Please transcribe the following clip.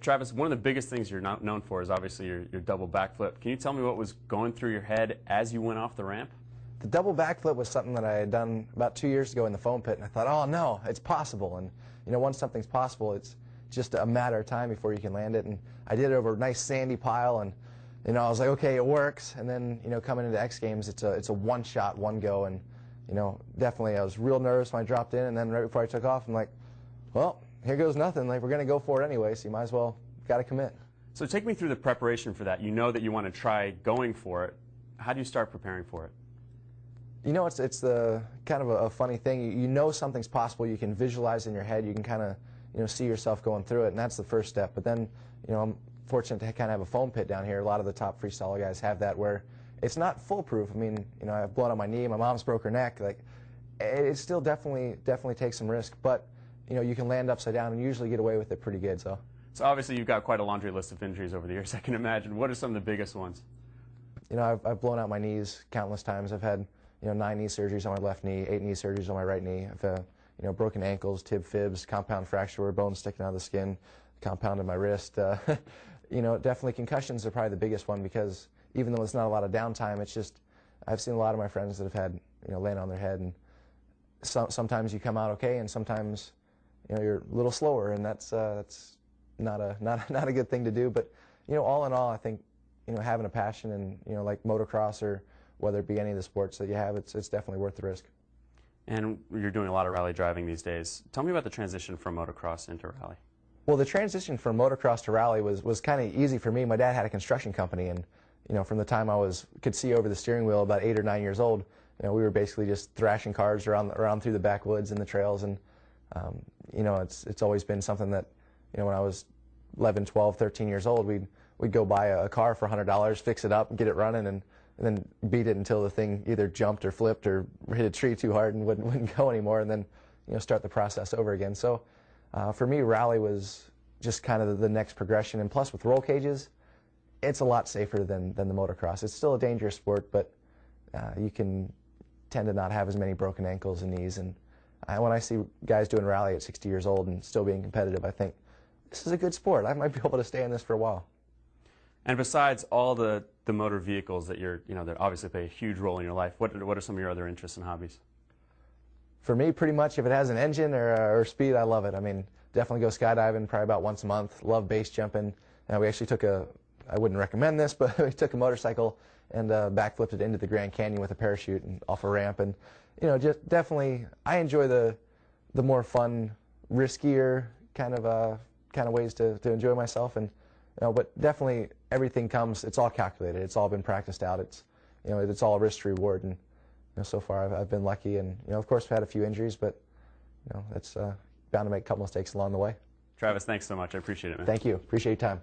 Travis, one of the biggest things you're not known for is obviously your double backflip. Can you tell me what was going through your head as you went off the ramp? The double backflip was something that I had done about 2 years ago in the foam pit, and I thought, oh no, it's possible. And you know, once something's possible, it's just a matter of time before you can land it. And I did it over a nice sandy pile, and you know, I was like, okay, it works. And then you know, coming into X Games, it's a one shot, one go, and you know, definitely I was real nervous when I dropped in, and then right before I took off, I'm like, well, here goes nothing. Like, we're going to go for it anyway, so you might as well got to commit. So take me through the preparation for that. You know that you want to try going for it. How do you start preparing for it? You know, it's the kind of a funny thing. You know something's possible. You can visualize in your head. You can kind of see yourself going through it, and that's the first step. But then I'm fortunate to kind of have a foam pit down here. A lot of the top freestyle guys have that, where it's not foolproof. I mean, I've blown out my knee. My mom's broke her neck. Like, it still definitely takes some risk, but you can land upside down and usually get away with it pretty good. So obviously you've got quite a laundry list of injuries over the years, I can imagine. What are some of the biggest ones? I've blown out my knees countless times. I've had 9 knee surgeries on my left knee, 8 knee surgeries on my right knee. I've broken ankles, tib fibs, compound fracture where bones sticking out of the skin, compounded my wrist. Definitely concussions are probably the biggest one, because even though it's not a lot of downtime, it's just I've seen a lot of my friends that have had land on their head, and sometimes you come out okay, and sometimes you're a little slower, and that's not a good thing to do. But all in all, I think having a passion and like motocross, or whether it be any of the sports that you have, it's definitely worth the risk. And you're doing a lot of rally driving these days. Tell me about the transition from motocross into rally. Well, the transition from motocross to rally was kind of easy for me. My dad had a construction company, and from the time I could see over the steering wheel, about 8 or 9 years old, we were basically just thrashing cars around through the backwoods and the trails. And it's always been something that when I was 11, 12, 13 years old, we'd go buy a car for $100, fix it up, get it running, and then beat it until the thing either jumped or flipped or hit a tree too hard and wouldn't go anymore, and then start the process over again. So for me, rally was just kind of the next progression. And plus, with roll cages, it's a lot safer than the motocross. It's still a dangerous sport, but you can tend to not have as many broken ankles and knees. And when I see guys doing rally at 60 years old and still being competitive, I think this is a good sport. I might be able to stay in this for a while. And besides all the motor vehicles that that obviously play a huge role in your life, what are some of your other interests and hobbies? For me, pretty much if it has an engine or speed, I love it. I mean, definitely go skydiving probably about once a month. Love base jumping. We actually took I wouldn't recommend this, but we took a motorcycle and backflipped it into the Grand Canyon with a parachute and off a ramp. And just definitely, I enjoy the more fun, riskier kind of ways to enjoy myself. And but definitely everything comes. It's all calculated. It's all been practiced out. It's all risk to reward. And so far I've been lucky. And of course I've had a few injuries, but that's bound to make a couple mistakes along the way. Travis, thanks so much. I appreciate it, man. Thank you. Appreciate your time.